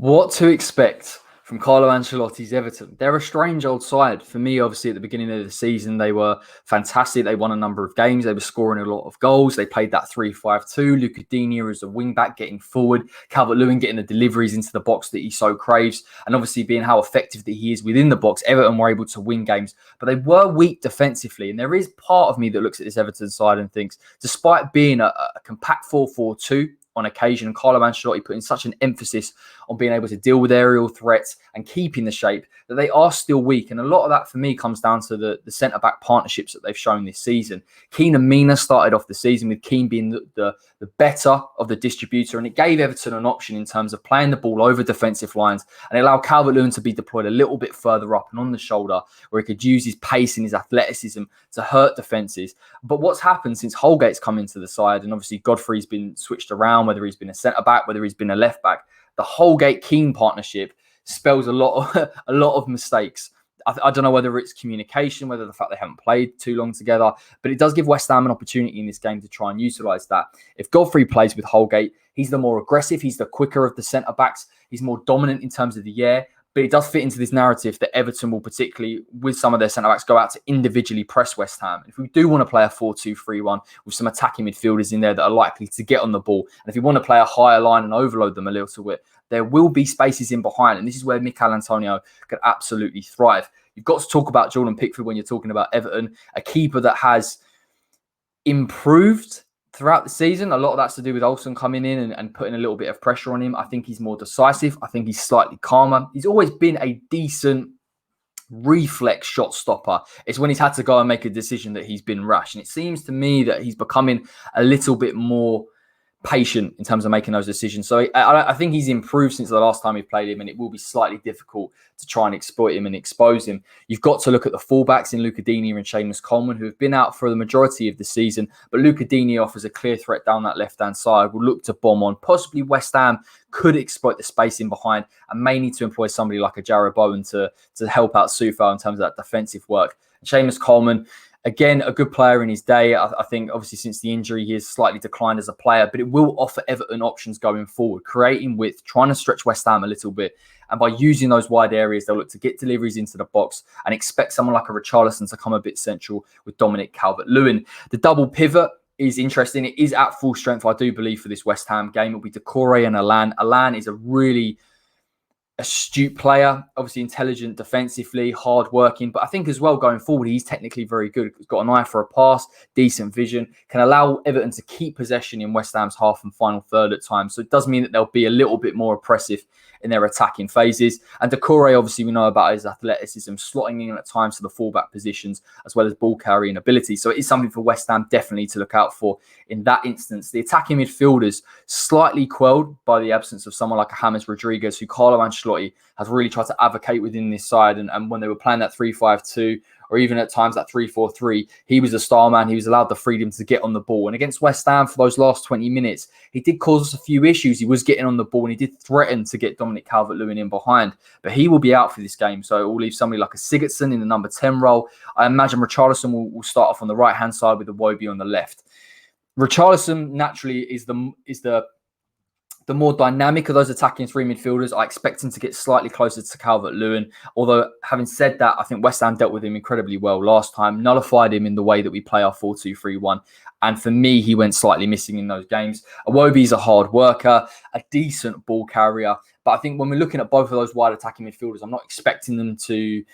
What to expect from Carlo Ancelotti's Everton? They're a strange old side. For me, obviously, at the beginning of the season, they were fantastic. They won a number of games. They were scoring a lot of goals. They played that 3-5-2. Luca Digne as a wing-back getting forward. Calvert-Lewin getting the deliveries into the box that he so craves. And obviously, being how effective that he is within the box, Everton were able to win games. But they were weak defensively. And there is part of me that looks at this Everton side and thinks, despite being a compact 4-4-2, on occasion, Carlo Ancelotti putting such an emphasis on being able to deal with aerial threats and keeping the shape, that they are still weak. And a lot of that for me comes down to the centre-back partnerships that they've shown this season. Keane and Mina started off the season with Keane being the better of the distributor, and it gave Everton an option in terms of playing the ball over defensive lines, and it allowed Calvert-Lewin to be deployed a little bit further up and on the shoulder, where he could use his pace and his athleticism to hurt defences. But what's happened since Holgate's come into the side, and obviously Godfrey's been switched around, whether he's been a centre-back, whether he's been a left-back, the Holgate-Keane partnership spells a lot of mistakes. I don't know whether it's communication, whether the fact they haven't played too long together, but it does give West Ham an opportunity in this game to try and utilise that. If Godfrey plays with Holgate, he's the more aggressive, he's the quicker of the centre-backs, he's more dominant in terms of the air, but it does fit into this narrative that Everton will, particularly with some of their centre-backs, go out to individually press West Ham. If we do want to play a 4-2-3-1 with some attacking midfielders in there that are likely to get on the ball, and if you want to play a higher line and overload them a little bit, there will be spaces in behind, and this is where Mikel Antonio could absolutely thrive. You've got to talk about Jordan Pickford when you're talking about Everton, a keeper that has improved throughout the season. A lot of that's to do with Olsen coming in and putting a little bit of pressure on him. I think he's more decisive. I think he's slightly calmer. He's always been a decent reflex shot stopper. It's when he's had to go and make a decision that he's been rash. And it seems to me that he's becoming a little bit more patient in terms of making those decisions. So I think he's improved since the last time we played him, and it will be slightly difficult to try and exploit him and expose him. You've got to look at the fullbacks in Luca Digne and Seamus Coleman, who have been out for the majority of the season, but Luca Digne offers a clear threat down that left-hand side. Will look to bomb on. Possibly West Ham could exploit the space in behind and may need to employ somebody like a Jarrod Bowen to help out Soufal in terms of that defensive work. Seamus Coleman, again, a good player in his day. I think, obviously, since the injury, he has slightly declined as a player, but it will offer Everton options going forward, creating width, trying to stretch West Ham a little bit. And by using those wide areas, they'll look to get deliveries into the box and expect someone like a Richarlison to come a bit central with Dominic Calvert-Lewin. The double pivot is interesting. It is at full strength, I do believe, for this West Ham game. It'll be Doucouré and Allan. Allan is a really astute player, obviously intelligent defensively, hard-working, but I think as well going forward, he's technically very good. He's got an eye for a pass, decent vision, can allow Everton to keep possession in West Ham's half and final third at times. So it does mean that they'll be a little bit more oppressive in their attacking phases. And Doucouré, obviously, we know about his athleticism, slotting in at times to the fullback positions, as well as ball carrying ability. So it is something for West Ham definitely to look out for in that instance. The attacking midfielders slightly quelled by the absence of someone like a James Rodriguez, who Carlo Ancelotti has really tried to advocate within this side. And when they were playing that 3-5-2, or even at times that 3-4-3, he was a star man. He was allowed the freedom to get on the ball. And against West Ham for those last 20 minutes, he did cause us a few issues. He was getting on the ball and he did threaten to get Dominic Calvert-Lewin in behind. But he will be out for this game. So it will leave somebody like a Sigurdsson in the number 10 role. I imagine Richarlison will start off on the right-hand side with Iwobi on the left. Richarlison naturally is the more dynamic of those attacking three midfielders. I expect him to get slightly closer to Calvert-Lewin. Although, having said that, I think West Ham dealt with him incredibly well last time, nullified him in the way that we play our 4-2-3-1. And for me, he went slightly missing in those games. Iwobi's a hard worker, a decent ball carrier. But I think when we're looking at both of those wide attacking midfielders, I'm not expecting them to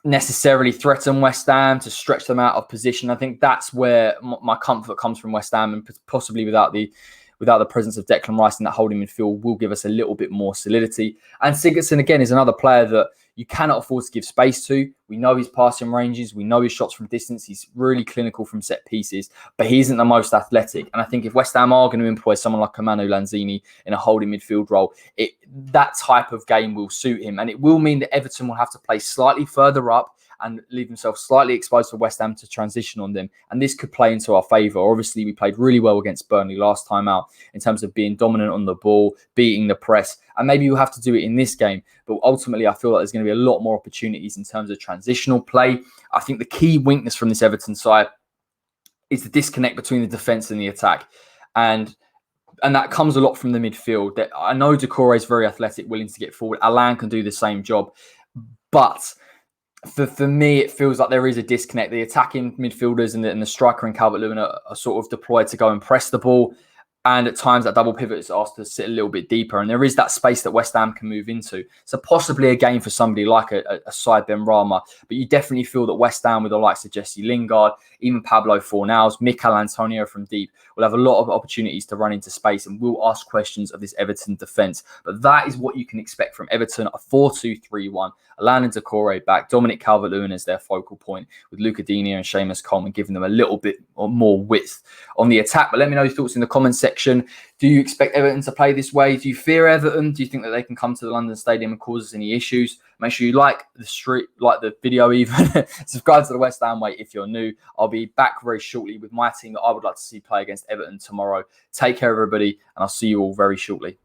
necessarily threaten West Ham, to stretch them out of position. I think that's where my comfort comes from West Ham, and possibly without the presence of Declan Rice in that holding midfield will give us a little bit more solidity. And Sigurdsson, again, is another player that you cannot afford to give space to. We know his passing ranges. We know his shots from distance. He's really clinical from set pieces, but he isn't the most athletic. And I think if West Ham are going to employ someone like Manu Lanzini in a holding midfield role, that type of game will suit him. And it will mean that Everton will have to play slightly further up and leave themselves slightly exposed for West Ham to transition on them. And this could play into our favour. Obviously, we played really well against Burnley last time out in terms of being dominant on the ball, beating the press. And maybe you'll have to do it in this game. But ultimately, I feel like there's going to be a lot more opportunities in terms of transitional play. I think the key weakness from this Everton side is the disconnect between the defence and the attack. And And that comes a lot from the midfield. That I know Decore is very athletic, willing to get forward. Alan can do the same job. But for me, it feels like there is a disconnect. The attacking midfielders and the striker and Calvert-Lewin are sort of deployed to go and press the ball. And at times that double pivot is asked to sit a little bit deeper. And there is that space that West Ham can move into. So possibly a game for somebody like a side Benrahma. But you definitely feel that West Ham, with the likes of Jesse Lingard, even Pablo Fornals, Mikel Antonio from deep, will have a lot of opportunities to run into space and will ask questions of this Everton defence. But that is what you can expect from Everton, a 4-2-3-1. Alan and Decore back, Dominic Calvert-Lewin as their focal point, with Luca Dini and Seamus Coleman giving them a little bit more width on the attack. But let me know your thoughts in the comments section. Do you expect Everton to play this way? Do you fear Everton? Do you think that they can come to the London Stadium and cause us any issues? Make sure you like the video even. Subscribe to the West Ham Way if you're new. I'll be back very shortly with my team that I would like to see play against Everton tomorrow. Take care, everybody, and I'll see you all very shortly.